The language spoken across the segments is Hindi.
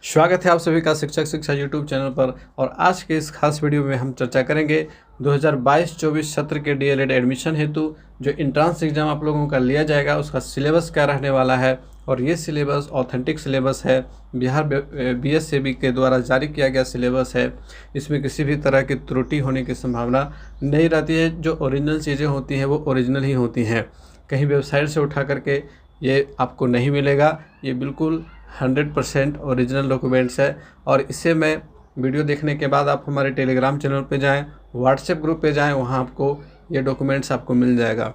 स्वागत है आप सभी का शिक्षक शिक्षा यूट्यूब चैनल पर। और आज के इस खास वीडियो में हम चर्चा करेंगे 2022-24 सत्र के डीएलएड एडमिशन हेतु जो इंट्रांस एग्ज़ाम आप लोगों का लिया जाएगा उसका सिलेबस क्या रहने वाला है। और ये सिलेबस ऑथेंटिक सिलेबस है, बिहार बीएसएबी के द्वारा जारी किया गया सिलेबस है। इसमें किसी भी तरह की त्रुटि होने की संभावना नहीं रहती है। जो ओरिजिनल चीज़ें होती हैं वो ओरिजिनल ही होती हैं, कहीं वेबसाइट से उठा करके ये आपको नहीं मिलेगा। ये बिल्कुल 100% ओरिजिनल डॉक्यूमेंट्स है। और इससे मैं वीडियो देखने के बाद आप हमारे टेलीग्राम चैनल पे जाएं, व्हाट्सएप ग्रुप पे जाएं, वहाँ आपको ये डॉक्यूमेंट्स आपको मिल जाएगा।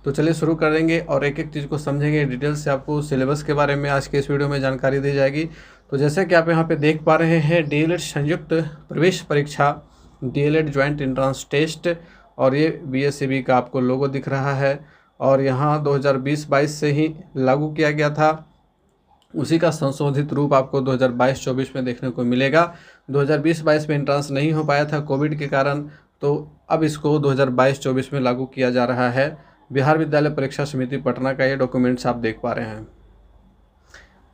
तो चलिए शुरू करेंगे और एक एक चीज़ को समझेंगे। डिटेल से आपको सिलेबस के बारे में आज के इस वीडियो में जानकारी दी जाएगी। तो जैसा कि आप यहाँ पे देख पा रहे हैं, डीएलएड संयुक्त प्रवेश परीक्षा, डीएलएड ज्वाइंट एंट्रेंस टेस्ट, और ये बीएसएबी का आपको लोगो दिख रहा है। और यहाँ 2020-22 से ही लागू किया गया था, उसी का संशोधित रूप आपको 2022-24 में देखने को मिलेगा। 2020-22 में एंट्रेंस नहीं हो पाया था कोविड के कारण, तो अब इसको 2022-24 में लागू किया जा रहा है। बिहार विद्यालय परीक्षा समिति पटना का ये डॉक्यूमेंट्स आप देख पा रहे हैं।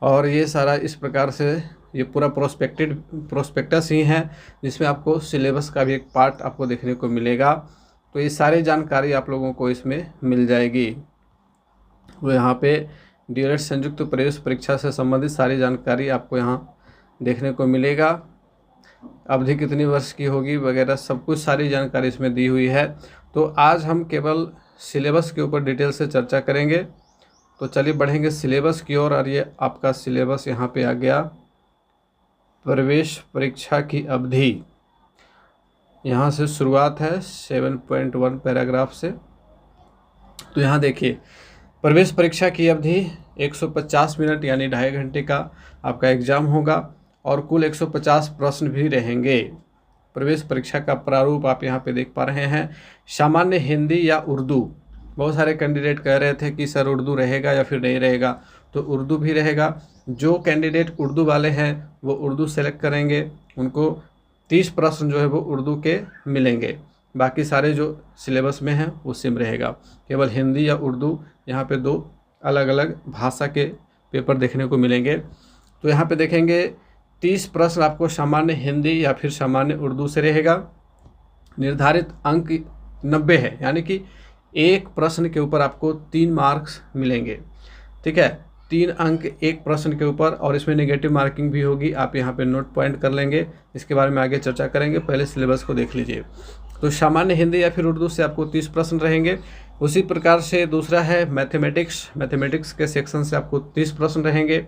और ये सारा इस प्रकार से ये पूरा प्रोस्पेक्टस ही है, जिसमें आपको सिलेबस का भी एक पार्ट आपको देखने को मिलेगा। तो ये सारी जानकारी आप लोगों को इसमें मिल जाएगी। तो यहाँ पे डीएलएड संयुक्त प्रवेश परीक्षा से संबंधित सारी जानकारी आपको यहाँ देखने को मिलेगा। अवधि कितनी वर्ष की होगी वगैरह सब कुछ सारी जानकारी इसमें दी हुई है। तो आज हम केवल सिलेबस के ऊपर डिटेल से चर्चा करेंगे। तो चलिए बढ़ेंगे सिलेबस की ओर। और ये आपका सिलेबस यहाँ पे आ गया, प्रवेश परीक्षा की अवधि। यहाँ से शुरुआत है 7.1 पैराग्राफ से। तो यहाँ देखिए, प्रवेश परीक्षा की अवधि 150 मिनट यानी 2.5 घंटे का आपका एग्ज़ाम होगा और कुल 150 प्रश्न भी रहेंगे। प्रवेश परीक्षा का प्रारूप आप यहाँ पे देख पा रहे हैं, सामान्य हिंदी या उर्दू। बहुत सारे कैंडिडेट कह रहे थे कि सर उर्दू रहेगा या फिर नहीं रहेगा, तो उर्दू भी रहेगा। जो कैंडिडेट उर्दू वाले हैं वो उर्दू सेलेक्ट करेंगे, उनको 30 प्रश्न जो है वो उर्दू के मिलेंगे। बाकी सारे जो सिलेबस में हैं वो सेम रहेगा। केवल हिंदी या उर्दू यहाँ पे दो अलग अलग भाषा के पेपर देखने को मिलेंगे। तो यहाँ पे देखेंगे 30 प्रश्न आपको सामान्य हिंदी या फिर सामान्य उर्दू से रहेगा। निर्धारित अंक 90 है, यानी कि एक प्रश्न के ऊपर आपको 3 मार्क्स मिलेंगे। ठीक है, 3 अंक एक प्रश्न के ऊपर, और इसमें नेगेटिव मार्किंग भी होगी। आप यहाँ पे नोट पॉइंट कर लेंगे, इसके बारे में आगे चर्चा करेंगे। पहले सिलेबस को देख लीजिए। तो सामान्य हिंदी या फिर उर्दू से आपको 30 प्रश्न रहेंगे। उसी प्रकार से दूसरा है मैथमेटिक्स के सेक्शन से आपको 30 प्रश्न रहेंगे।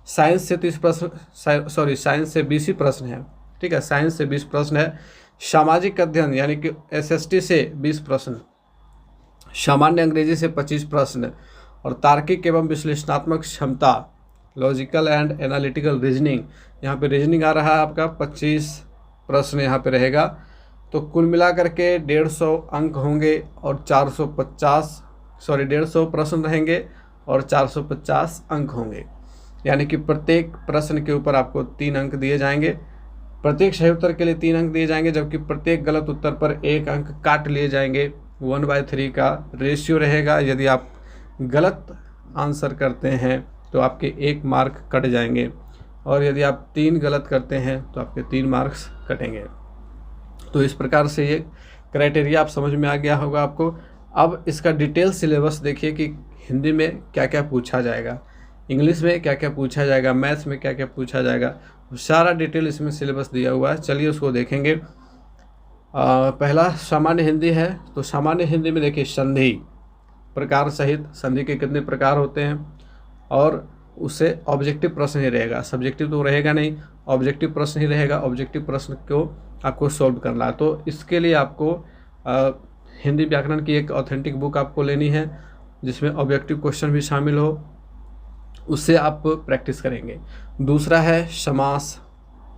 साइंस से 30 प्रश्न, साइंस से 20 ही प्रश्न है। ठीक है, साइंस से 20 प्रश्न है। सामाजिक अध्ययन यानी कि एसएसटी से 20 प्रश्न, सामान्य अंग्रेजी से 25 प्रश्न, और तार्किक एवं विश्लेषणात्मक क्षमता, लॉजिकल एंड एनालिटिकल रीजनिंग, यहाँ पे रीजनिंग आ रहा है आपका 25 प्रश्न यहाँ पे रहेगा। तो कुल मिलाकर के 150 अंक होंगे और 150 प्रश्न रहेंगे और 450 अंक होंगे। यानी कि प्रत्येक प्रश्न के ऊपर आपको 3 अंक दिए जाएंगे। प्रत्येक सही उत्तर के लिए 3 अंक दिए जाएंगे, जबकि प्रत्येक गलत उत्तर पर 1 अंक काट लिए जाएंगे। 1/3 का रेशियो रहेगा। यदि आप गलत आंसर करते हैं तो आपके 1 मार्क कट जाएंगे, और यदि आप 3 गलत करते हैं तो आपके 3 मार्क्स कटेंगे। तो इस प्रकार से ये क्राइटेरिया आप समझ में आ गया होगा आपको। अब इसका डिटेल सिलेबस देखिए कि हिंदी में क्या क्या पूछा जाएगा, इंग्लिश में क्या क्या पूछा जाएगा, मैथ्स में क्या क्या पूछा जाएगा, सारा डिटेल इसमें सिलेबस दिया हुआ है। चलिए उसको देखेंगे। पहला सामान्य हिंदी है। तो सामान्य हिंदी में देखिए, संधि प्रकार सहित संधि के कितने प्रकार होते हैं, और उससे ऑब्जेक्टिव प्रश्न ही रहेगा, सब्जेक्टिव तो रहेगा नहीं, ऑब्जेक्टिव प्रश्न ही रहेगा। ऑब्जेक्टिव प्रश्न को आपको सॉल्व करना है। तो इसके लिए आपको हिंदी व्याकरण की एक ऑथेंटिक बुक आपको लेनी है, जिसमें ऑब्जेक्टिव क्वेश्चन भी शामिल हो, उससे आप प्रैक्टिस करेंगे। दूसरा है समास,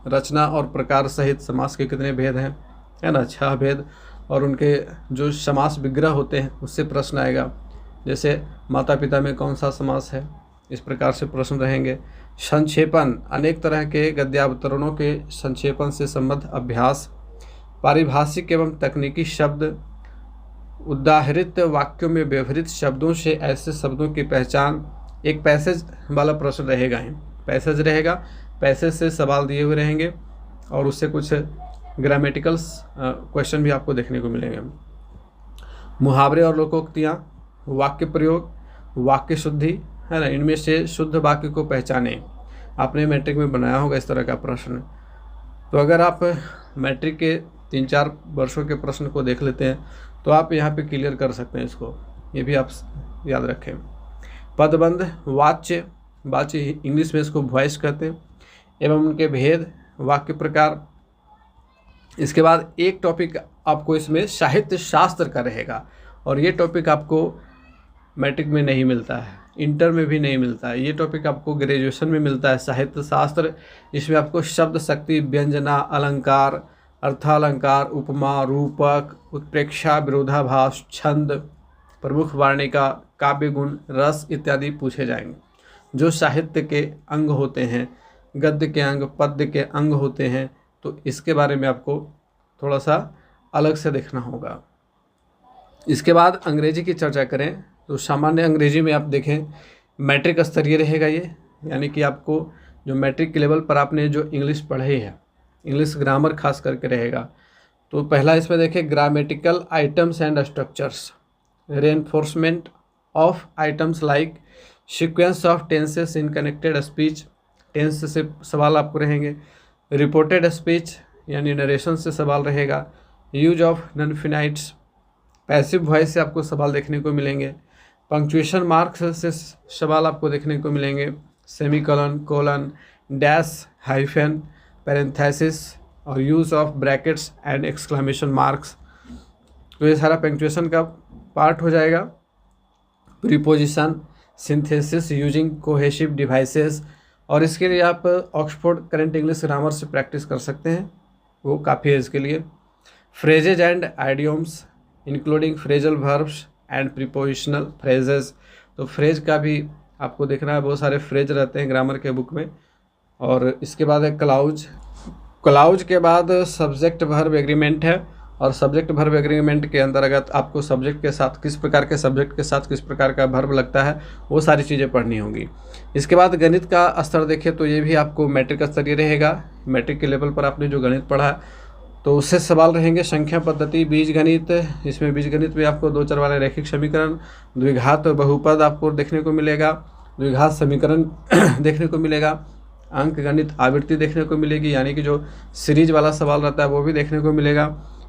रचना और प्रकार सहित समास के कितने भेद हैं, है ना, 6 भेद, और उनके जो समास विग्रह होते हैं उससे प्रश्न आएगा। जैसे माता पिता में कौन सा समास है, इस प्रकार से प्रश्न रहेंगे। संक्षेपण, अनेक तरह के गद्यावतरणों के संक्षेपण से संबद्ध अभ्यास। पारिभाषिक एवं तकनीकी शब्द, उदाहरित वाक्यों में व्यवहृत शब्दों से ऐसे शब्दों की पहचान। एक पैसेज वाला प्रश्न रहेगा, पैसेज रहेगा, पैसेज से सवाल दिए हुए रहेंगे और उससे कुछ ग्रामेटिकल्स क्वेश्चन भी आपको देखने को मिलेंगे। मुहावरे और लोकोक्तियाँ, वाक्य प्रयोग, वाक्य शुद्धि, है ना, इनमें से शुद्ध वाक्य को पहचानें। आपने मैट्रिक में बनाया होगा इस तरह का प्रश्न। तो अगर आप मैट्रिक के 3-4 वर्षों के प्रश्न को देख लेते हैं तो आप यहाँ पे क्लियर कर सकते हैं इसको, ये भी आप याद रखें। पदबंध, वाच्य, वाच्य इंग्लिश में इसको वॉइस कहते हैं, एवं उनके भेद, वाक्य प्रकार। इसके बाद एक टॉपिक आपको इसमें साहित्य शास्त्र का रहेगा और ये टॉपिक आपको मैट्रिक में नहीं मिलता है, इंटर में भी नहीं मिलता है। ये टॉपिक आपको ग्रेजुएशन में मिलता है, साहित्य शास्त्र। इसमें आपको शब्द शक्ति, व्यंजना, अलंकार, अर्थालंकार, उपमा, रूपक, उत्प्रेक्षा, विरोधाभास, छंद, प्रमुख वार्णिका, काव्य गुण, रस इत्यादि पूछे जाएंगे। जो साहित्य के अंग होते हैं, गद्य के अंग, पद्य के अंग होते हैं, तो इसके बारे में आपको थोड़ा सा अलग से देखना होगा। इसके बाद अंग्रेजी की चर्चा करें तो सामान्य अंग्रेजी में आप देखें मैट्रिक स्तरीय रहेगा ये, यानी कि आपको जो मैट्रिक के लेवल पर आपने जो इंग्लिश पढ़ी है, इंग्लिश ग्रामर खास करके रहेगा। तो पहला इसमें देखें grammatical items and structures, reinforcement of items like sequence of tenses in connected speech, tense से सवाल आपको रहेंगे। रिपोर्टेड स्पीच यानी नरेशन से सवाल रहेगा। Use of non finites, passive voice से आपको सवाल देखने को मिलेंगे। पंक्चुएशन मार्क्स से सवाल आपको देखने को मिलेंगे। Semicolon, colon, dash, hyphen, parenthesis और use of brackets and exclamation marks. तो ये सारा पंक्चुएशन का पार्ट हो जाएगा। Preposition, synthesis using cohesive devices, और इसके लिए आप ऑक्सफोर्ड करंट इंग्लिश ग्रामर से प्रैक्टिस कर सकते हैं, वो काफ़ी है इसके लिए। Phrases and idioms including phrasal verbs and prepositional phrases, तो फ्रेज का भी आपको देखना है, बहुत सारे फ्रेज रहते हैं ग्रामर के बुक में। और इसके बाद है क्लाउज। क्लाउज के बाद सब्जेक्ट वर्ब एग्रीमेंट है, और सब्जेक्ट वर्ब एग्रीमेंट के अंतर्गत आपको सब्जेक्ट के साथ किस प्रकार के सब्जेक्ट के साथ किस प्रकार का वर्ब लगता है, वो सारी चीज़ें पढ़नी होंगी। इसके बाद गणित का स्तर देखें तो ये भी आपको मैट्रिक स्तरीय रहेगा। मैट्रिक के लेवल पर आपने जो गणित पढ़ा तो उससे सवाल रहेंगे। संख्या पद्धति, बीज गणित, इसमें बीज गणित में आपको 2 चर वाले रैखिक समीकरण, द्विघात बहुपद आपको देखने को मिलेगा, द्विघात समीकरण देखने को मिलेगा, अंक गणित आवृत्ति देखने को मिलेगी, यानी कि जो सीरीज वाला सवाल रहता है वो भी देखने को मिलेगा।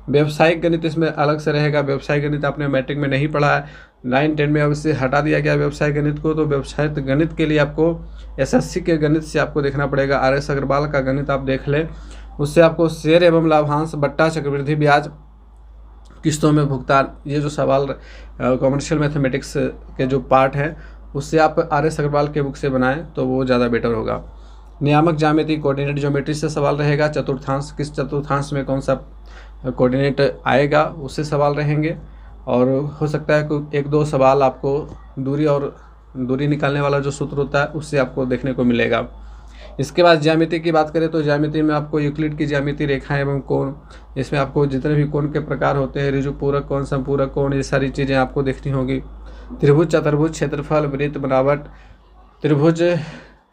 व्यवसायिक गणित इसमें अलग से रहेगा। व्यवसायिक गणित आपने मैट्रिक में नहीं पढ़ा है, 9-10 में अब इससे हटा दिया गया व्यवसायिक गणित को। तो व्यवसायिक गणित के लिए आपको एसएससी के गणित से आपको देखना पड़ेगा। आर.एस. अग्रवाल का गणित आप देख लें, उससे आपको शेयर एवं लाभांश, बट्टा, चक्रवृद्धि ब्याज, किस्तों में भुगतान, ये जो सवाल कॉमर्शियल मैथमेटिक्स के जो पार्ट है उससे आप आर.एस. अग्रवाल के बुक से बनाएं तो वो ज़्यादा बेटर होगा। नियामक ज्यामिति, कोऑर्डिनेट ज्योमेट्री से सवाल रहेगा। चतुर्थांश, किस चतुर्थांश में कौन सा कोऑर्डिनेट आएगा, उससे सवाल रहेंगे। और हो सकता है कि 1-2 सवाल आपको दूरी निकालने वाला जो सूत्र होता है उससे आपको देखने को मिलेगा। इसके बाद ज्यामिति की बात करें तो ज्यामिति में आपको यूक्लिड की ज्यामिति, रेखा एवं कोण, इसमें आपको जितने भी कोण के प्रकार होते हैं, ऋजुपूरक कोण, संपूरक कोण, ये सारी चीज़ें आपको देखनी होगी। त्रिभुज, चतुर्भुज, क्षेत्रफल, वृत्त, बनावट, त्रिभुज,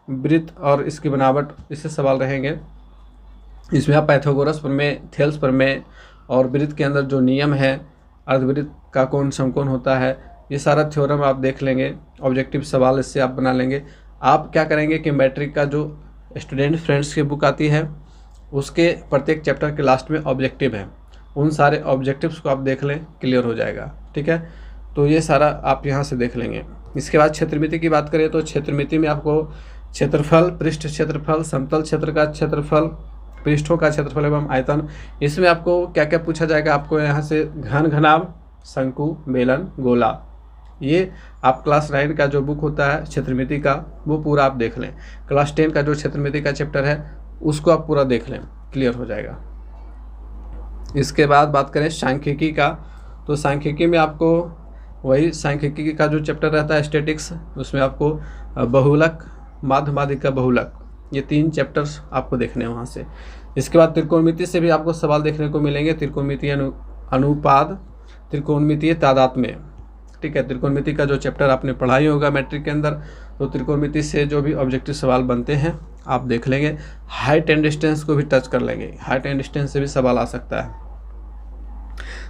वृत्त और इसकी बनावट, इससे सवाल रहेंगे। इसमें आप पाइथागोरस प्रमेय, थेल्स प्रमेय और वृत्त के अंदर जो नियम है, अर्धवृत्त का कोण समकोण होता है, ये सारा थ्योरम आप देख लेंगे। ऑब्जेक्टिव सवाल इससे आप बना लेंगे। आप क्या करेंगे कि मैट्रिक का जो स्टूडेंट फ्रेंड्स की बुक आती है उसके प्रत्येक चैप्टर के लास्ट में ऑब्जेक्टिव है, उन सारे ऑब्जेक्टिव्स को आप देख लें, क्लियर हो जाएगा। ठीक है, तो ये सारा आप यहाँ से देख लेंगे। इसके बाद क्षेत्रमिति की बात करें तो क्षेत्रमिति में आपको क्षेत्रफल, पृष्ठ क्षेत्रफल, समतल क्षेत्र का क्षेत्रफल, पृष्ठों का क्षेत्रफल एवं आयतन, इसमें आपको क्या क्या पूछा जाएगा, आपको यहाँ से घन, घनाभ, शंकु, बेलन, गोला, ये आप क्लास 9 का जो बुक होता है क्षेत्रमिति का वो पूरा आप देख लें। क्लास 10 का जो क्षेत्रमिति का चैप्टर है उसको आप पूरा देख लें, क्लियर हो जाएगा। इसके बाद बात करें सांख्यिकी का, तो सांख्यिकी में आपको वही सांख्यिकी का जो चैप्टर रहता है स्टैटिक्स, उसमें आपको बहुलक, माध्यमाधिका बहुलक, ये 3 चैप्टर्स आपको देखने हैं वहाँ से। इसके बाद त्रिकोणमिति से भी आपको सवाल देखने को मिलेंगे। त्रिकोणमितीय अनुपात, त्रिकोणमितीय तादात्म्य, ठीक है। त्रिकोणमिति का जो चैप्टर आपने पढ़ाई होगा मैट्रिक के अंदर, तो त्रिकोणमिति से जो भी ऑब्जेक्टिव सवाल बनते हैं आप देख लेंगे। हाइट एंड डिस्टेंस को भी टच कर लेंगे, हाइट एंड डिस्टेंस से भी सवाल आ सकता है।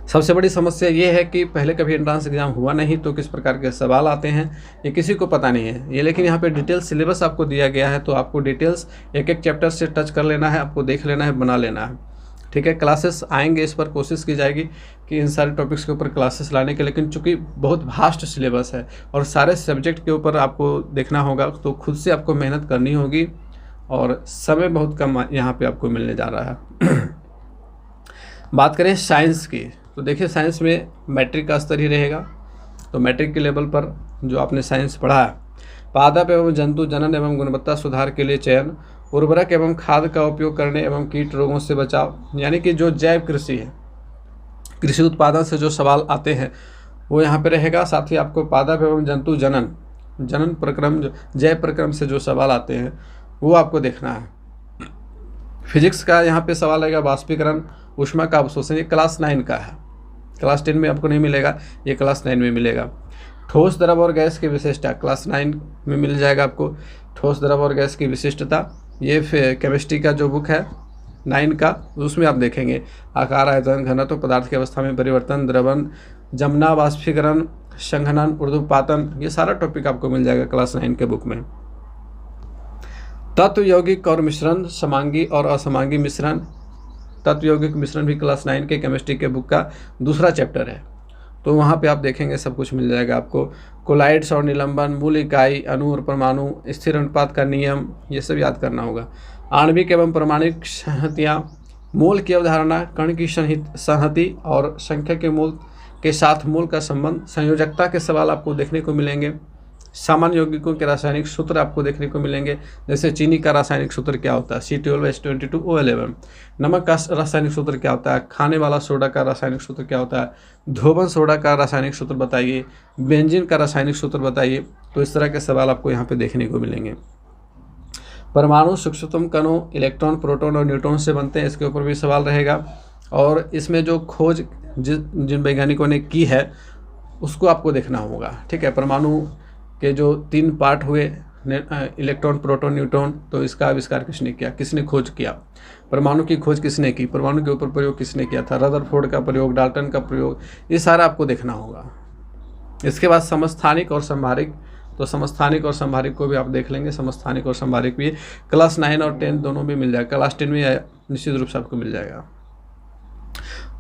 सबसे बड़ी समस्या ये है कि पहले कभी एंट्रेंस एग्जाम हुआ नहीं तो किस प्रकार के सवाल आते हैं ये किसी को पता नहीं है ये, लेकिन यहाँ पे डिटेल सिलेबस आपको दिया गया है, तो आपको डिटेल्स एक एक चैप्टर से टच कर लेना है, आपको देख लेना है, बना लेना है। ठीक है, क्लासेस आएंगे, इस पर कोशिश की जाएगी कि इन सारे टॉपिक्स के ऊपर क्लासेस लाने के, लेकिन चूंकि बहुत वास्ट सिलेबस है और सारे सब्जेक्ट के ऊपर आपको देखना होगा, तो खुद से आपको मेहनत करनी होगी और समय बहुत कम यहाँ पे आपको मिलने जा रहा है। बात करें साइंस की, तो देखिए साइंस में मैट्रिक का स्तर ही रहेगा, तो मैट्रिक के लेवल पर जो आपने साइंस पढ़ा है, पादप एवं जंतु जनन एवं गुणवत्ता सुधार के लिए चयन, उर्वरक एवं खाद का उपयोग करने एवं कीट रोगों से बचाव, यानी कि जो जैव कृषि है, कृषि उत्पादन से जो सवाल आते हैं वो यहाँ पे रहेगा। साथ ही आपको पादप एवं जंतु जनन प्रक्रम, जो जैव प्रक्रम से जो सवाल आते हैं वो आपको देखना है। फिजिक्स का यहाँ पे सवाल आएगा, वाष्पीकरण, ऊष्मा का अवशोषण, ये क्लास 9 का है, क्लास 10 में आपको नहीं मिलेगा, ये क्लास 9 में मिलेगा। ठोस द्रव और गैस की विशिष्टता क्लास 9 में मिल जाएगा आपको, ठोस द्रव और गैस की विशिष्टता, ये केमिस्ट्री का जो बुक है 9 का, उसमें आप देखेंगे। आकार, आयतन, घनत्व, पदार्थ की अवस्था में परिवर्तन, द्रवण, जमना, वाष्पीकरण, संघनन, ऊर्ध्वपातन, ये सारा टॉपिक आपको मिल जाएगा क्लास 9 के बुक में। तत्व यौगिक और मिश्रण, समांगी और असमांगी मिश्रण, तत्व यौगिक मिश्रण भी क्लास 9 के केमिस्ट्री के बुक का दूसरा चैप्टर है, तो वहाँ पे आप देखेंगे सब कुछ मिल जाएगा आपको। कोलाइड्स और निलंबन, मूल इकाई, अणु और परमाणु, स्थिर अनुपात का नियम, ये सब याद करना होगा। आणविक एवं परमाणुक संहतियाँ, मोल की अवधारणा, कण की संहति और संख्या के मूल के साथ मूल का संबंध, संयोजकता के सवाल आपको देखने को मिलेंगे। सामान्य यौगिकों के रासायनिक सूत्र आपको देखने को मिलेंगे, जैसे चीनी का रासायनिक सूत्र क्या होता है, C12H22O11। नमक का रासायनिक सूत्र क्या होता है, खाने वाला सोडा का रासायनिक सूत्र क्या होता है, धोबन सोडा का रासायनिक सूत्र बताइए, बेंजीन का रासायनिक सूत्र बताइए। तो इस तरह के सवाल आपको यहाँ पे देखने को मिलेंगे। परमाणु सूक्ष्मतम कणों, इलेक्ट्रॉन, प्रोटॉन और न्यूट्रॉन से बनते हैं, इसके ऊपर भी सवाल रहेगा। और इसमें जो खोज जिन वैज्ञानिकों ने की है उसको आपको देखना होगा। ठीक है, परमाणु के जो 3 पार्ट हुए, इलेक्ट्रॉन, प्रोटॉन, न्यूट्रॉन, तो इसका आविष्कार किसने किया, किसने खोज किया, परमाणु की खोज किसने की, परमाणु के ऊपर प्रयोग किसने किया था, रदरफोर्ड का प्रयोग, डाल्टन का प्रयोग, ये सारा आपको देखना होगा। इसके बाद समस्थानिक और संभारिक, तो समस्थानिक और संभारिक को भी आप देख लेंगे। समस्थानिक और संभारिक भी क्लास 9 और 10 दोनों भी मिल जाएगा, क्लास 10 में निश्चित रूप से आपको मिल जाएगा।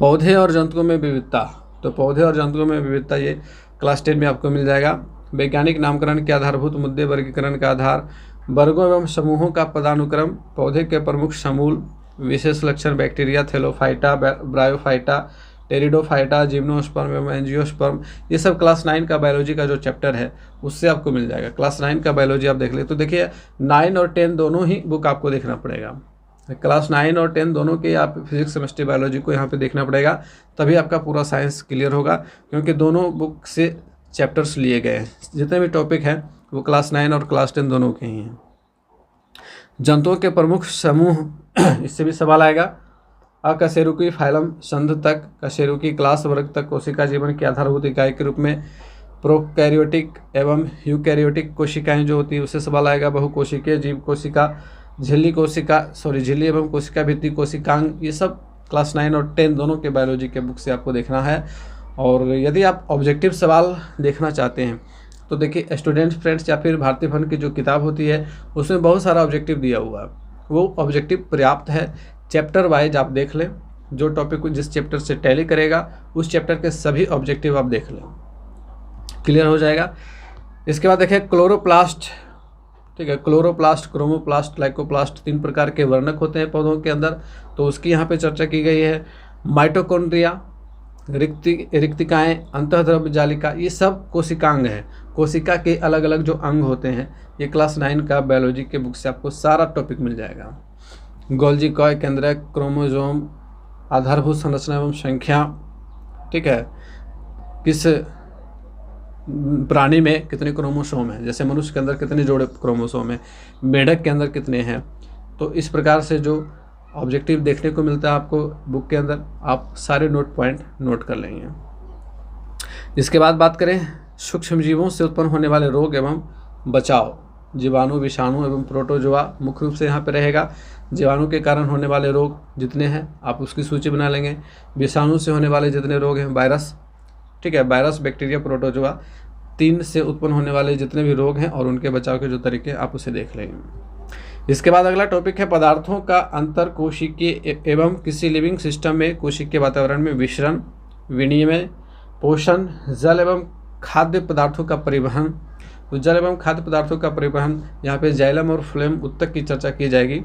पौधे और जंतुओं में विविधता, तो पौधे और जंतुओं में विविधता ये क्लास 10 में आपको मिल जाएगा। वैज्ञानिक नामकरण के आधारभूत मुद्दे, वर्गीकरण का आधार, वर्गों एवं समूहों का पदानुक्रम, पौधे के प्रमुख समूल, विशेष लक्षण, bacteria, Thallophyta, bryophyta, pteridophyta, gymnosperm एवं एंजियोस्पर्म, ये सब क्लास 9 का बायोलॉजी का जो चैप्टर है उससे आपको मिल जाएगा। क्लास 9 का बायोलॉजी आप देख ले, तो देखिए 9 और 10 दोनों ही बुक आपको देखना पड़ेगा। क्लास 9 और 10 दोनों के आप फिजिक्स, केमिस्ट्री, बायोलॉजी को यहाँ पे देखना पड़ेगा, तभी आपका पूरा साइंस क्लियर होगा, क्योंकि दोनों बुक से चैप्टर्स लिए गए हैं। जितने भी टॉपिक हैं वो क्लास 9 और क्लास 10 दोनों के ही हैं। जंतुओं के प्रमुख समूह, इससे भी सवाल आएगा। अकशेरुकी फाइलम संध तक, कशेरुकी क्लास वर्ग तक कोशिका जीवन की आधारभूत इकाई के रूप में प्रोकैरियोटिक एवं यूकैरियोटिक कोशिकाएं जो होती है उससे सवाल आएगा। बहुकोशिकीय जीव कोशिका, झिल्ली एवं कोशिका भित्ति कोशिकांग, ये सब क्लास 9 और 10 दोनों के बायोलॉजी के बुक से आपको देखना है। और यदि आप ऑब्जेक्टिव सवाल देखना चाहते हैं तो देखिए स्टूडेंट फ्रेंड्स या फिर भारतीय फन की जो किताब होती है उसमें बहुत सारा ऑब्जेक्टिव दिया हुआ है, वो ऑब्जेक्टिव पर्याप्त है। चैप्टर वाइज आप देख लें, जो टॉपिक को जिस चैप्टर से टैली करेगा उस चैप्टर के सभी ऑब्जेक्टिव आप देख लें, क्लियर हो जाएगा। इसके बाद देखें क्लोरोप्लास्ट, ठीक है, क्लोरोप्लास्ट, क्रोमोप्लास्ट, लाइकोप्लास्ट, 3 प्रकार के वर्णक होते हैं पौधों के अंदर, तो उसकी यहाँ पे चर्चा की गई है। माइटोकॉन्ड्रिया, रिक्तिकाएँ, अंतःद्रव्य जालिका, ये सब कोशिकांग हैं। कोशिका के अलग अलग जो अंग होते हैं, ये क्लास 9 का बायोलॉजी के बुक से आपको सारा टॉपिक मिल जाएगा। गोल्जी कॉय, केंद्रक, क्रोमोसोम, आधारभूत संरचना एवं संख्या, ठीक है, किस प्राणी में कितने क्रोमोसोम हैं, जैसे मनुष्य के अंदर कितने जोड़े क्रोमोसोम हैं, मेढक के अंदर कितने हैं, तो इस प्रकार से जो ऑब्जेक्टिव देखने को मिलता है आपको बुक के अंदर, आप सारे नोट पॉइंट नोट कर लेंगे। इसके बाद बात करें सूक्ष्म जीवों से उत्पन्न होने वाले रोग एवं बचाव, जीवाणु, विषाणु एवं प्रोटोजोआ मुख्य रूप से यहाँ पे रहेगा। जीवाणु के कारण होने वाले रोग जितने हैं आप उसकी सूची बना लेंगे। विषाणु से होने वाले जितने रोग हैं, वायरस, ठीक है, वायरस, बैक्टीरिया, प्रोटोजोआ, 3 से उत्पन्न होने वाले जितने भी रोग हैं और उनके बचाव के जो तरीके आप उसे देख लेंगे। इसके बाद अगला टॉपिक है पदार्थों का अंतर कोशिकीय एवं किसी लिविंग सिस्टम में कोशिकीय वातावरण में विचरण, विनिमय, पोषण, जल एवं खाद्य पदार्थों का परिवहन। तो जल एवं खाद्य पदार्थों का परिवहन, यहाँ पे जाइलम और फ्लोएम उत्तक की चर्चा की जाएगी।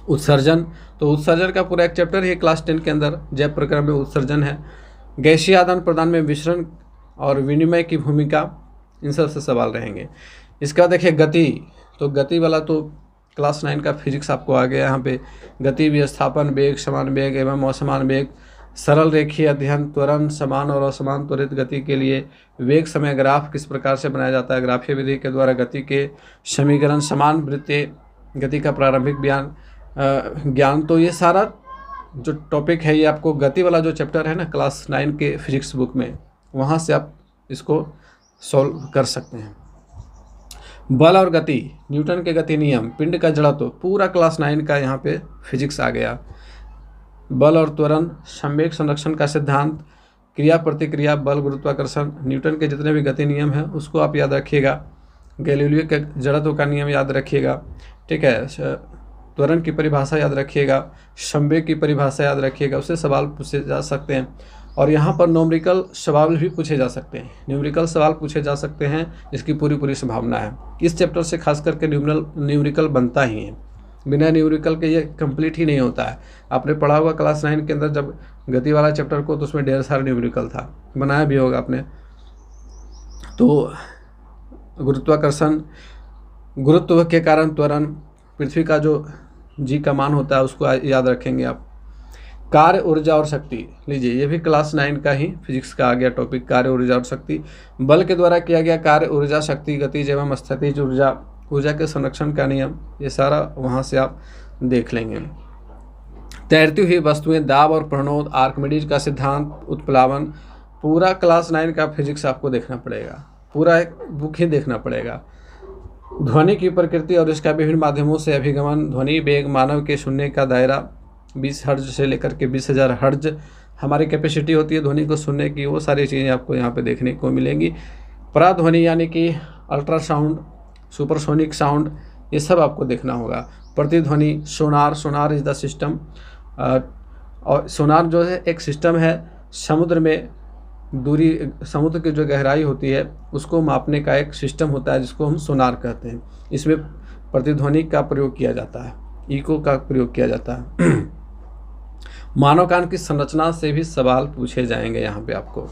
उत्सर्जन, तो उत्सर्जन का पूरा एक चैप्टर ही क्लास 10 के अंदर जैव प्रक्रम में उत्सर्जन है। गैसीय आदान प्रदान में विचरण और विनिमय की भूमिका, इन सब से सवाल रहेंगे। इसके बाद देखिए गति, तो गति वाला तो क्लास 9 का फिजिक्स आपको आ गया। यहाँ पे गति, विस्थापन, वेग, समान वेग एवं असमान वेग, सरल रेखीय अध्ययन, त्वरण, समान और असमान त्वरित गति के लिए वेग समय ग्राफ किस प्रकार से बनाया जाता है, ग्राफीय विधि के द्वारा गति के समीकरण, समान वृत्तीय गति का प्रारंभिक ज्ञान। तो ये सारा जो टॉपिक है ये आपको गति वाला जो चैप्टर है ना क्लास 9 के फिजिक्स बुक में, वहाँ से आप इसको सॉल्व कर सकते हैं। बल और गति, न्यूटन के गति नियम, पिंड का जड़त्व, पूरा क्लास 9 का यहाँ पे फिजिक्स आ गया। बल और त्वरण, संवेग संरक्षण का सिद्धांत, क्रिया प्रतिक्रिया, बल, गुरुत्वाकर्षण, न्यूटन के जितने भी गति नियम हैं उसको आप याद रखिएगा। गैलीलियो के जड़त्व का नियम याद रखिएगा, ठीक है। त्वरण की परिभाषा याद रखिएगा, संवेग की परिभाषा याद रखिएगा, उससे सवाल पूछे जा सकते हैं। और यहाँ पर न्यूमेरिकल सवाल भी पूछे जा सकते हैं, न्यूमेरिकल सवाल पूछे जा सकते हैं, इसकी पूरी संभावना है। इस चैप्टर से खास करके न्यूमेरिकल बनता ही है, बिना न्यूमेरिकल के ये कंप्लीट ही नहीं होता है। आपने पढ़ा होगा क्लास 9 के अंदर जब गति वाला चैप्टर को, तो उसमें ढेर सारा न्यूमेरिकल था, बनाया भी होगा आपने। तो गुरुत्वाकर्षण, गुरुत्व के कारण त्वरण, पृथ्वी का जो जी का मान होता है उसको याद रखेंगे आप। कार्य, ऊर्जा और शक्ति, लीजिए ये भी क्लास 9 का ही फिजिक्स का आ गया टॉपिक, कार्य, ऊर्जा और शक्ति। बल के द्वारा किया गया कार्य, ऊर्जा, शक्ति, गतिज एवं स्थितिज ऊर्जा, ऊर्जा के संरक्षण का नियम, ये सारा वहाँ से आप देख लेंगे। तैरती हुई वस्तुएं, दाब और प्रणोद, आर्किमिडीज का सिद्धांत, उत्प्लावन, पूरा क्लास 9 का फिजिक्स आपको देखना पड़ेगा, पूरा एक बुक ही देखना पड़ेगा। ध्वनि की प्रकृति और इसका विभिन्न माध्यमों से अभिगमन, ध्वनि वेग, मानव के सुनने का दायरा 20 हर्ज से लेकर के 20,000 हर्ज हमारी कैपेसिटी होती है ध्वनि को सुनने की, वो सारी चीज़ें आपको यहाँ पे देखने को मिलेंगी। पराध्वनि यानी कि अल्ट्रासाउंड, सुपरसोनिक साउंड, ये सब आपको देखना होगा। प्रतिध्वनि, सोनार, सोनार इज द सिस्टम, और सोनार जो है एक सिस्टम है, समुद्र में दूरी, समुद्र की जो गहराई होती है उसको मापने का एक सिस्टम होता है जिसको हम सोनार कहते हैं। इसमें प्रतिध्वनि का प्रयोग किया जाता है, इको का प्रयोग किया जाता है। मानव कान की संरचना से भी सवाल पूछे जाएंगे यहाँ पे आपको।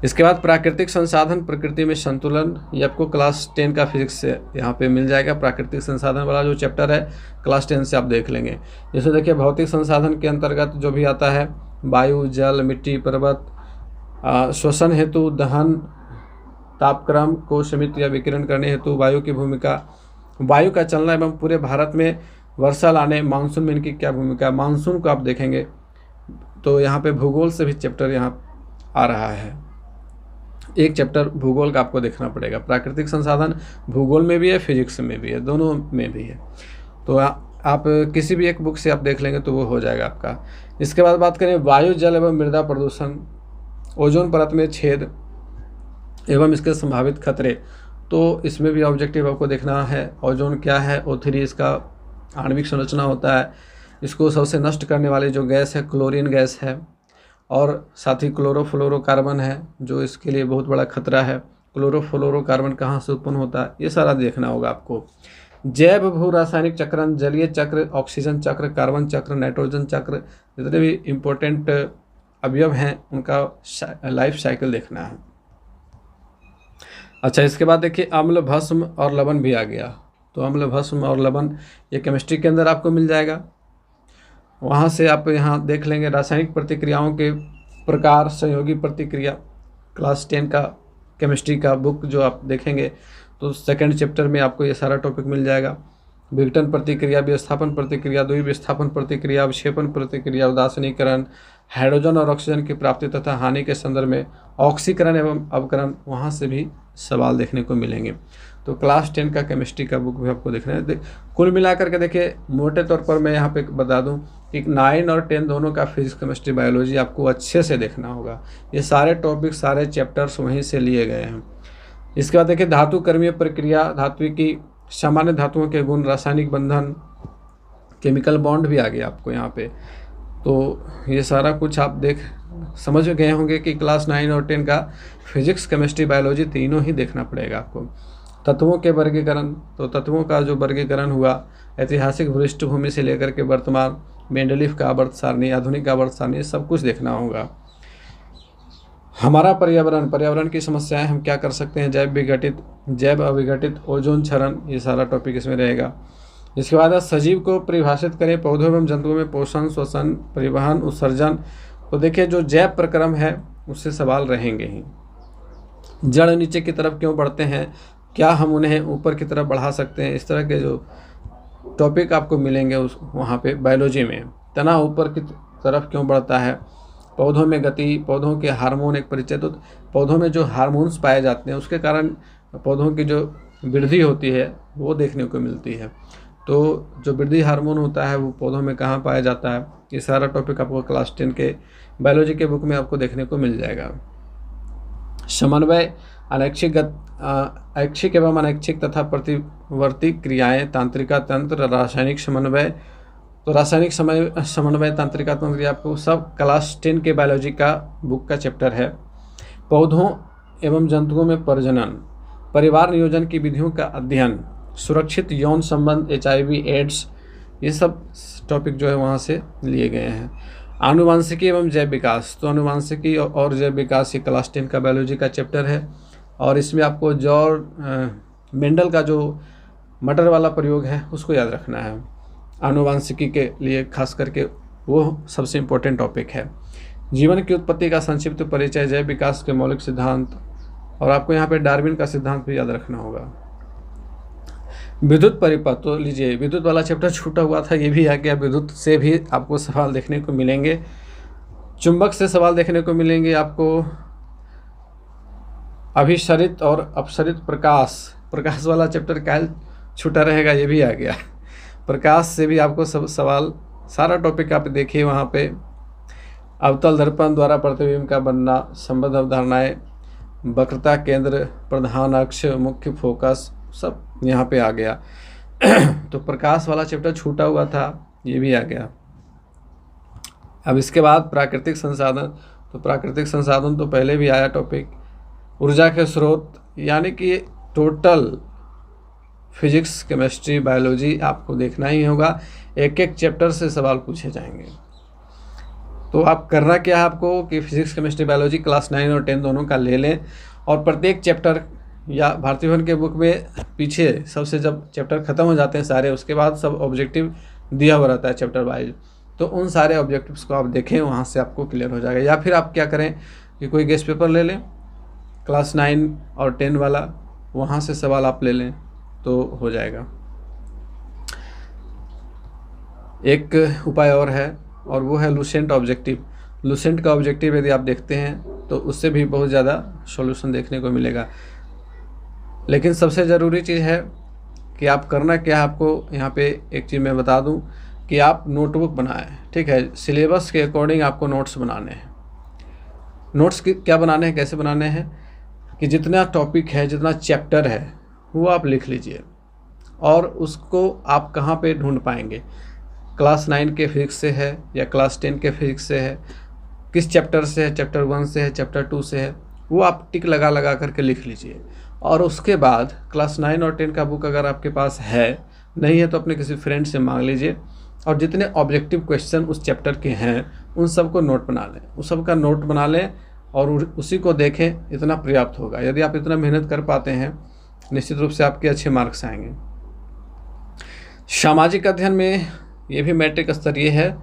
इसके बाद प्राकृतिक संसाधन, प्रकृति में संतुलन, ये आपको क्लास 10 का फिजिक्स से यहाँ पे मिल जाएगा। प्राकृतिक संसाधन वाला जो चैप्टर है क्लास 10 से आप देख लेंगे। जैसे देखिए भौतिक संसाधन के अंतर्गत जो भी आता है, वायु, जल, मिट्टी, पर्वत, श्वसन हेतु दहन, तापक्रम को सीमित या विकिरण करने हेतु वायु की भूमिका, वायु का चलना एवं पूरे भारत में वर्षा लाने, मानसून में इनकी क्या भूमिका, मानसून को आप देखेंगे। तो यहाँ पे भूगोल से भी चैप्टर यहाँ आ रहा है, एक चैप्टर भूगोल का आपको देखना पड़ेगा। प्राकृतिक संसाधन भूगोल में भी है, फिजिक्स में भी है, दोनों में भी है। तो आप किसी भी एक बुक से आप देख लेंगे तो वो हो जाएगा आपका। इसके बाद बात करें वायु, जल एवं मृदा प्रदूषण, ओजोन परत में छेद एवं इसके संभावित खतरे, तो इसमें भी ऑब्जेक्टिव आपको देखना है। ओजोन क्या है, O3 इसका आणविक संरचना होता है, इसको सबसे नष्ट करने वाली जो गैस है क्लोरीन गैस है, और साथ ही क्लोरोफ्लोरोकार्बन है जो इसके लिए बहुत बड़ा खतरा है। क्लोरोफ्लोरोकार्बन कहाँ से उत्पन्न होता है ये सारा देखना होगा आपको। जैव भू रासायनिक चक्रण, जलीय चक्र, ऑक्सीजन चक्र, कार्बन चक्र, नाइट्रोजन चक्र, जितने भी इम्पोर्टेंट अवयव हैं उनका लाइफ साइकिल देखना है। अच्छा, इसके बाद देखिए अम्ल, भस्म और लवण भी आ गया। तो अम्ल, भस्म और लवण ये केमिस्ट्री के अंदर आपको मिल जाएगा, वहाँ से आप यहाँ देख लेंगे। रासायनिक प्रतिक्रियाओं के प्रकार, संयोगी प्रतिक्रिया, क्लास 10 का केमिस्ट्री का बुक जो आप देखेंगे तो सेकंड चैप्टर में आपको ये सारा टॉपिक मिल जाएगा। विघटन प्रतिक्रिया, विस्थापन प्रतिक्रिया, द्विविस्थापन प्रतिक्रिया, अवक्षेपण प्रतिक्रिया, उदासीनीकरण, हाइड्रोजन और ऑक्सीजन की प्राप्ति तथा हानि के संदर्भ में ऑक्सीकरण एवं अवकरण, वहाँ से भी सवाल देखने को मिलेंगे। तो क्लास 10 का केमिस्ट्री का बुक भी आपको देखना है। कुल मिलाकर के देखिए, मोटे तौर पर मैं यहाँ पे बता दूँ कि 9 और 10 दोनों का फिजिक्स केमिस्ट्री बायोलॉजी आपको अच्छे से देखना होगा। ये सारे टॉपिक, सारे चैप्टर्स वहीं से लिए गए हैं। इसके बाद देखिए धातु कर्मीय प्रक्रिया, धातु की सामान्य धातुओं के गुण, रासायनिक बंधन, केमिकल बॉन्ड भी आ गया आपको यहाँ पे। तो ये सारा कुछ आप समझ गए होंगे कि क्लास 9 और 10 का फिजिक्स केमिस्ट्री बायोलॉजी तीनों ही देखना पड़ेगा आपको। तत्वों के वर्गीकरण, तो तत्वों का जो वर्गीकरण हुआ ऐतिहासिक पृष्ठभूमि से लेकर के वर्तमान, मेंडलीफ का आवर्त सारणी, आधुनिक आवर्त सारणी, सब कुछ देखना होगा। हमारा पर्यावरण, पर्यावरण की समस्याएं, हम क्या कर सकते हैं, जैव विघटित, जैव अविघटित, ओजोन क्षरण, ये सारा टॉपिक इसमें रहेगा। इसके बाद सजीव को परिभाषित करें, पौधों एवं जंतुओं में पोषण, श्वसन, परिवहन, उत्सर्जन। तो देखिए जो जैव प्रक्रम है उससे सवाल रहेंगे ही। जड़ नीचे की तरफ क्यों बढ़ते हैं, क्या हम उन्हें ऊपर की तरफ बढ़ा सकते हैं, इस तरह के जो टॉपिक आपको मिलेंगे उस वहाँ पे बायोलॉजी में। तना ऊपर की तरफ क्यों बढ़ता है, पौधों में गति, पौधों के हार्मोन एक परिचय। तो पौधों में जो हार्मोन्स पाए जाते हैं उसके कारण पौधों की जो वृद्धि होती है वो देखने को मिलती है। तो जो वृद्धि हार्मोन होता है वो पौधों में कहाँ पाया जाता है, ये सारा टॉपिक आपको क्लास 10 के बायोलॉजी के बुक में आपको देखने को मिल जाएगा। समन्वय, ऐच्छिक एवं अनैच्छिक तथा प्रतिवर्ती क्रियाएं, तांत्रिका तंत्र, रासायनिक समन्वय। तो रासायनिक समन्वय, तांत्रिका तंत्र, आपको सब क्लास 10 के बायोलॉजी का बुक का चैप्टर है। पौधों एवं जंतुओं में प्रजनन, परिवार नियोजन की विधियों का अध्ययन, सुरक्षित यौन संबंध, HIV एड्स, ये सब टॉपिक जो है वहाँ से लिए गए हैं। आनुवांशिकी एवं जैव विकास, तो आनुवांशिकी और जैव विकास ये क्लास 10 का बायोलॉजी का चैप्टर है। और इसमें आपको जॉर्ज मेंडल का जो मटर वाला प्रयोग है उसको याद रखना है। आनुवांशिकी के लिए खास करके वो सबसे इम्पोर्टेंट टॉपिक है। जीवन की उत्पत्ति का संक्षिप्त परिचय, जैव विकास के मौलिक सिद्धांत, और आपको यहाँ पे डार्विन का सिद्धांत भी याद रखना होगा। विद्युत परिपथ, तो लीजिए विद्युत वाला चैप्टर छूटा हुआ था, ये भी आ गया। विद्युत से भी आपको सवाल देखने को मिलेंगे, चुंबक से सवाल देखने को मिलेंगे आपको। अभिसरित और अपसरित प्रकाश, प्रकाश वाला चैप्टर क्या छूटा रहेगा, ये भी आ गया। प्रकाश से भी आपको सब सवाल, सारा टॉपिक आप देखिए वहाँ पे। अवतल दर्पण द्वारा प्रतिबिंब का बनना, संबद्ध अवधारणाएं, वक्रता केंद्र, प्रधान अक्ष, मुख्य फोकस, सब यहाँ पे आ गया। तो प्रकाश वाला चैप्टर छूटा हुआ था, ये भी आ गया। अब इसके बाद प्राकृतिक संसाधन, तो प्राकृतिक संसाधन तो पहले भी आया टॉपिक। ऊर्जा के स्रोत, यानी कि टोटल फिजिक्स केमिस्ट्री बायोलॉजी आपको देखना ही होगा, एक एक चैप्टर से सवाल पूछे जाएंगे। तो आप करना क्या है आपको कि फिजिक्स केमिस्ट्री बायोलॉजी क्लास 9 और 10 दोनों का ले लें, और प्रत्येक चैप्टर या भारतीय भवन के बुक में पीछे सबसे जब चैप्टर ख़त्म हो जाते हैं सारे, उसके बाद सब ऑब्जेक्टिव दिया हुआ रहता है चैप्टर वाइज। तो उन सारे ऑब्जेक्टिव्स को आप देखें, वहाँ से आपको क्लियर हो जाएगा। या फिर आप क्या करें कि कोई गेस्ट पेपर ले लें क्लास 9 और 10 वाला, वहाँ से सवाल आप ले लें तो हो जाएगा। एक उपाय और है, और वो है लूसेंट ऑब्जेक्टिव। लूसेंट का ऑब्जेक्टिव यदि आप देखते हैं तो उससे भी बहुत ज़्यादा सॉल्यूशन देखने को मिलेगा। लेकिन सबसे ज़रूरी चीज़ है कि आप करना क्या है, आपको यहाँ पे एक चीज़ मैं बता दूँ कि आप नोटबुक बनाएं, ठीक है। सिलेबस के अकॉर्डिंग आपको नोट्स बनाने हैं। नोट्स क्या बनाने हैं, कैसे बनाने हैं कि जितना टॉपिक है, जितना चैप्टर है वो आप लिख लीजिए, और उसको आप कहाँ पे ढूंढ पाएंगे, क्लास 9 के फिजिक्स से है या क्लास 10 के फिजिक्स से है, किस चैप्टर से है, चैप्टर 1 से है, चैप्टर 2 से है, वो आप टिक लगा करके लिख लीजिए। और उसके बाद क्लास 9 और 10 का बुक अगर आपके पास है, नहीं है तो अपने किसी फ्रेंड से मांग लीजिए, और जितने ऑब्जेक्टिव क्वेश्चन उस चैप्टर के हैं उन सबको नोट बना लें, उस सब का नोट बना लें और उसी को देखें, इतना पर्याप्त होगा। यदि आप इतना मेहनत कर पाते हैं निश्चित रूप से आपके अच्छे मार्क्स आएंगे। सामाजिक अध्ययन में ये भी मैट्रिक स्तरीय है,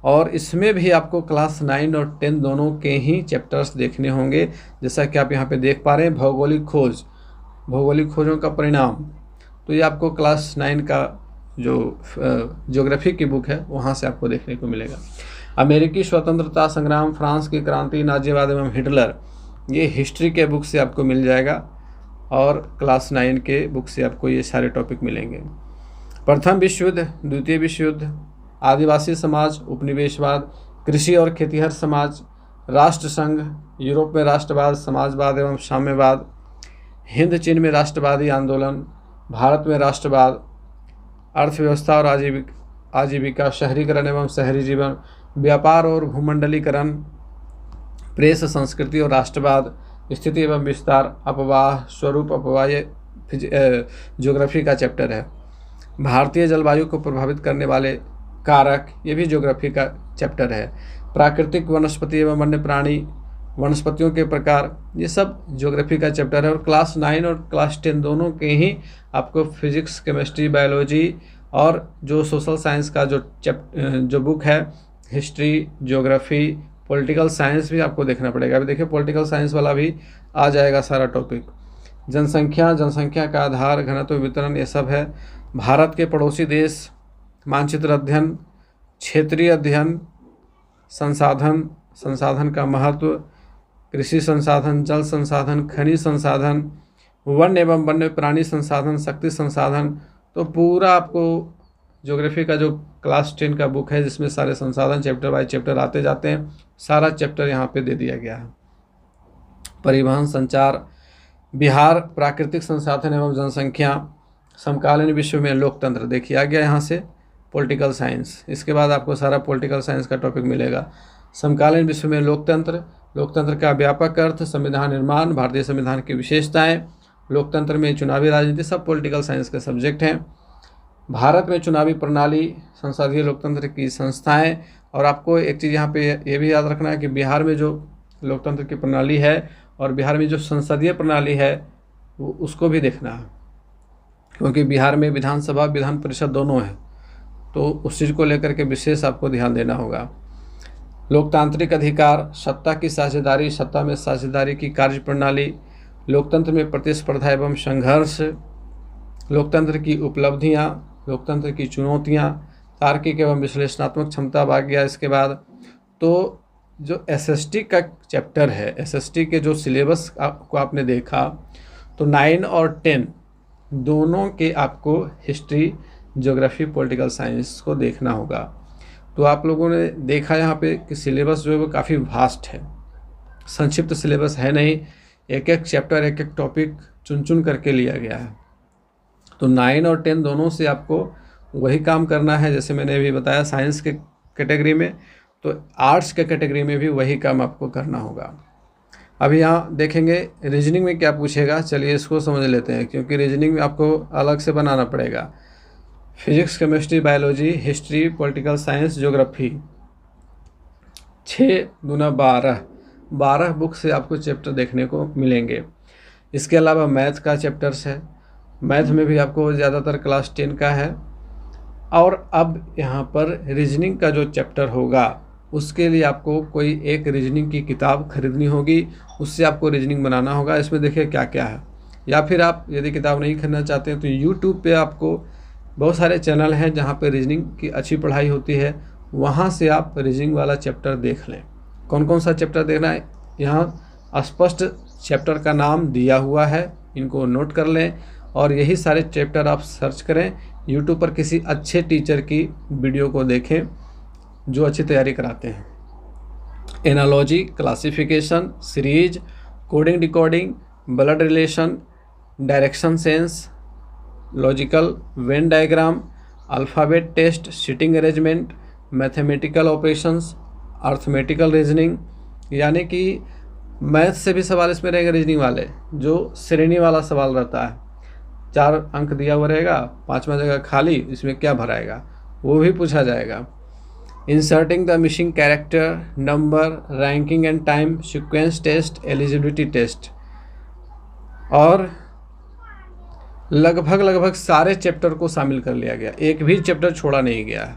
और इसमें भी आपको क्लास 9 और 10 दोनों के ही चैप्टर्स देखने होंगे। जैसा कि आप यहाँ पे देख पा रहे हैं, भौगोलिक खोज, भौगोलिक खोजों का परिणाम, तो ये आपको क्लास 9 का जो ज्योग्राफी की बुक है वहाँ से आपको देखने को मिलेगा। अमेरिकी स्वतंत्रता संग्राम, फ्रांस की क्रांति, नाजीवाद एवं हिटलर, ये हिस्ट्री के बुक से आपको मिल जाएगा। और क्लास 9 के बुक से आपको ये सारे टॉपिक मिलेंगे। प्रथम विश्व युद्ध, द्वितीय विश्व युद्ध, आदिवासी समाज, उपनिवेशवाद, कृषि और खेतिहर समाज, राष्ट्र संघ, यूरोप में राष्ट्रवाद, समाजवाद एवं साम्यवाद, हिंद चीन में राष्ट्रवादी आंदोलन, भारत में राष्ट्रवाद, अर्थव्यवस्था और आजीविका, शहरीकरण एवं शहरी जीवन, व्यापार और भूमंडलीकरण, प्रेस, संस्कृति और राष्ट्रवाद, स्थिति एवं विस्तार, अपवाह, स्वरूप, अपवाह, ज्योग्राफी का चैप्टर है। भारतीय जलवायु को प्रभावित करने वाले कारक, ये भी ज्योग्राफी का चैप्टर है। प्राकृतिक वनस्पति एवं वन्य प्राणी, वनस्पतियों के प्रकार, ये सब ज्योग्राफी का चैप्टर है। और क्लास 9 और क्लास 10 दोनों के ही आपको फिजिक्स, केमिस्ट्री, बायोलॉजी और जो सोशल साइंस का जो बुक है, हिस्ट्री, ज्योग्राफी, पॉलिटिकल साइंस भी आपको देखना पड़ेगा। अभी देखिए पॉलिटिकल साइंस वाला भी आ जाएगा सारा टॉपिक। जनसंख्या, जनसंख्या का आधार, घनत्व, वितरण, ये सब है। भारत के पड़ोसी देश, मानचित्र अध्ययन, क्षेत्रीय अध्ययन, संसाधन, संसाधन का महत्व, कृषि संसाधन, जल संसाधन, खनिज संसाधन, वन्य एवं वन्य प्राणी संसाधन, शक्ति संसाधन। तो पूरा आपको ज्योग्राफी का जो क्लास 10 का बुक है जिसमें सारे संसाधन चैप्टर बाय चैप्टर आते जाते हैं, सारा चैप्टर यहाँ पे दे दिया गया है। परिवहन, संचार, बिहार, प्राकृतिक संसाधन एवं जनसंख्या, समकालीन विश्व में लोकतंत्र, देखिए आ गया यहाँ से पॉलिटिकल साइंस। इसके बाद आपको सारा पॉलिटिकल साइंस का टॉपिक मिलेगा। समकालीन विश्व में लोकतंत्र, लोकतंत्र का व्यापक अर्थ, संविधान निर्माण, भारतीय संविधान की विशेषताएं, लोकतंत्र में चुनावी राजनीति, सब पॉलिटिकल साइंस के सब्जेक्ट हैं। भारत में चुनावी प्रणाली, संसदीय लोकतंत्र की संस्थाएं। और आपको एक चीज़ यहाँ पे ये भी याद रखना है कि बिहार में जो लोकतंत्र की प्रणाली है और बिहार में जो संसदीय प्रणाली है उसको भी देखना है, क्योंकि बिहार में विधानसभा, विधान परिषद दोनों है, तो उस चीज़ को लेकर के विशेष आपको ध्यान देना होगा। लोकतांत्रिक अधिकार, सत्ता की साझेदारी, सत्ता में साझेदारी की कार्यप्रणाली, लोकतंत्र में प्रतिस्पर्धा एवं संघर्ष, लोकतंत्र की उपलब्धियां, लोकतंत्र की चुनौतियां, तार्किक एवं विश्लेषणात्मक क्षमता भाग गया। इसके बाद तो जो एसएसटी का चैप्टर है, एसएसटी के जो सिलेबस को आपने देखा, तो 9 और 10 दोनों के आपको हिस्ट्री, ज्योग्राफी, पॉलिटिकल साइंस को देखना होगा। तो आप लोगों ने देखा यहाँ पे कि सिलेबस जो है वो काफ़ी वास्ट है, संक्षिप्त सिलेबस है नहीं, एक एक चैप्टर, एक एक टॉपिक चुन चुन करके लिया गया है। तो 9 और 10 दोनों से आपको वही काम करना है, जैसे मैंने अभी बताया साइंस के कैटेगरी में, तो आर्ट्स के कैटेगरी में भी वही काम आपको करना होगा। अभी यहाँ देखेंगे रीजनिंग में क्या पूछेगा, चलिए इसको समझ लेते हैं, क्योंकि रीजनिंग में आपको अलग से बनाना पड़ेगा। Physics, chemistry, biology, history, political science, geography, 6 दूना 12 बुक से आपको चैप्टर देखने को मिलेंगे। इसके अलावा मैथ का चैप्टर्स है, मैथ में भी आपको ज़्यादातर क्लास 10 का है। और अब यहाँ पर रीजनिंग का जो चैप्टर होगा उसके लिए आपको कोई एक रीजनिंग की किताब खरीदनी होगी, उससे आपको रीजनिंग बनाना होगा। इसमें देखिए क्या क्या है, या फिर आप यदि किताब नहीं खरीदना चाहते हैं तो यूट्यूब पे आपको बहुत सारे चैनल हैं जहाँ पे रीजनिंग की अच्छी पढ़ाई होती है, वहाँ से आप रीजनिंग वाला चैप्टर देख लें। कौन कौन सा चैप्टर देखना है, यहाँ स्पष्ट चैप्टर का नाम दिया हुआ है, इनको नोट कर लें। और यही सारे चैप्टर आप सर्च करें यूट्यूब पर, किसी अच्छे टीचर की वीडियो को देखें जो अच्छी तैयारी कराते हैं। Analogy, classification, series, coding decoding, blood relation, direction sense, logical, Venn diagram, alphabet test, seating arrangement, mathematical operations, arithmetical reasoning, यानी कि मैथ से भी सवाल इसमें रहेंगे रीजनिंग वाले, जो श्रेणी वाला सवाल रहता है, 4 अंक दिया हुआ रहेगा, 5वां जगह खाली, इसमें क्या भराएगा वो भी पूछा जाएगा। Inserting the missing character, number, ranking and time, sequence test, eligibility test. और लगभग सारे चैप्टर को शामिल कर लिया गया, एक भी चैप्टर छोड़ा नहीं गया,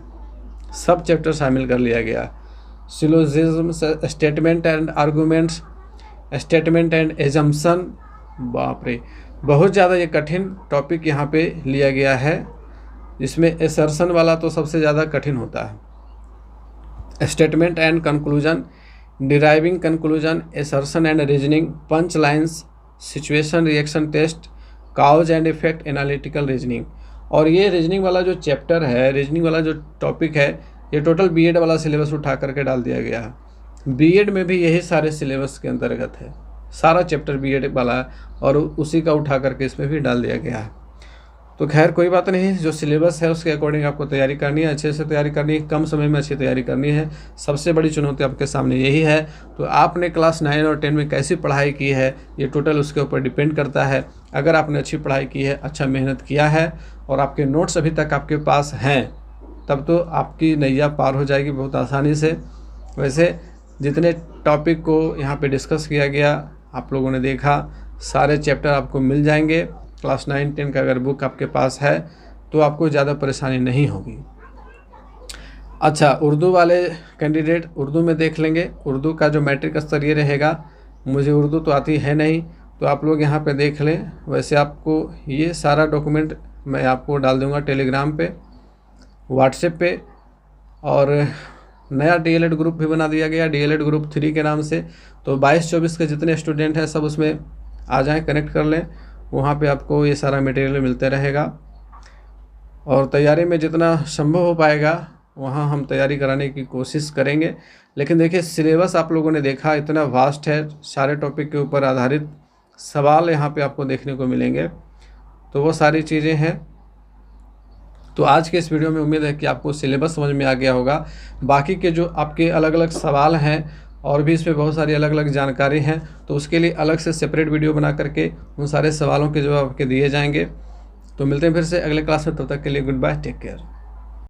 सब चैप्टर शामिल कर लिया गया। Syllogism, statement and arguments, statement and assumption, बाप रे बहुत ज़्यादा ये कठिन टॉपिक यहाँ पे लिया गया है, जिसमें एसर्शन वाला तो सबसे ज़्यादा कठिन होता है। Statement and conclusion, deriving conclusion, assertion and reasoning, punch lines, situation reaction test, cause and effect, analytical reasoning. और ये रीजनिंग वाला जो चैप्टर है, रीजनिंग वाला जो टॉपिक है, ये टोटल बीएड वाला सिलेबस उठा करके डाल दिया गया है। बीएड में भी यही सारे सिलेबस के अंतर्गत है, सारा चैप्टर बीएड वाला है और उसी का उठा करके इसमें भी डाल दिया गया है। तो खैर कोई बात नहीं, जो सिलेबस है उसके अकॉर्डिंग आपको तैयारी करनी है, अच्छे से तैयारी करनी है, कम समय में अच्छी तैयारी करनी है। सबसे बड़ी चुनौती आपके सामने यही है। तो आपने क्लास 9 और 10 में कैसी पढ़ाई की है, ये टोटल उसके ऊपर डिपेंड करता है। अगर आपने अच्छी पढ़ाई की है, अच्छा मेहनत किया है और आपके नोट्स अभी तक आपके पास हैं, तब तो आपकी नैया पार हो जाएगी बहुत आसानी से। वैसे जितने टॉपिक को यहाँ पे डिस्कस किया गया आप लोगों ने देखा, सारे चैप्टर आपको मिल जाएंगे। क्लास 9-10 का अगर बुक आपके पास है तो आपको ज़्यादा परेशानी नहीं होगी। अच्छा, उर्दू वाले कैंडिडेट उर्दू में देख लेंगे। उर्दू का जो मैट्रिक स्तर ये रहेगा, मुझे उर्दू तो आती है नहीं, तो आप लोग यहाँ पे देख लें। वैसे आपको ये सारा डॉक्यूमेंट मैं आपको डाल दूँगा टेलीग्राम पे, व्हाट्सएप पे, और नया डीएलएड ग्रुप भी बना दिया गया, डीएलएड ग्रुप 3 के नाम से। तो 22-24 के जितने स्टूडेंट हैं सब उसमें आ जाएं, कनेक्ट कर लें। वहाँ पे आपको ये सारा मटेरियल मिलते रहेगा और तैयारी में जितना संभव हो पाएगा वहाँ हम तैयारी कराने की कोशिश करेंगे। लेकिन देखिए, सिलेबस आप लोगों ने देखा इतना वास्ट है, सारे टॉपिक के ऊपर आधारित सवाल यहाँ पे आपको देखने को मिलेंगे। तो वो सारी चीज़ें हैं। तो आज के इस वीडियो में उम्मीद है कि आपको सिलेबस समझ में आ गया होगा। बाकी के जो आपके अलग अलग सवाल हैं और भी इसमें बहुत सारी अलग अलग जानकारी हैं, तो उसके लिए अलग से सेपरेट वीडियो बना करके उन सारे सवालों के जवाब आपके दिए जाएंगे। तो मिलते हैं फिर से अगले क्लास में, तब तक के लिए गुड बाय, टेक केयर।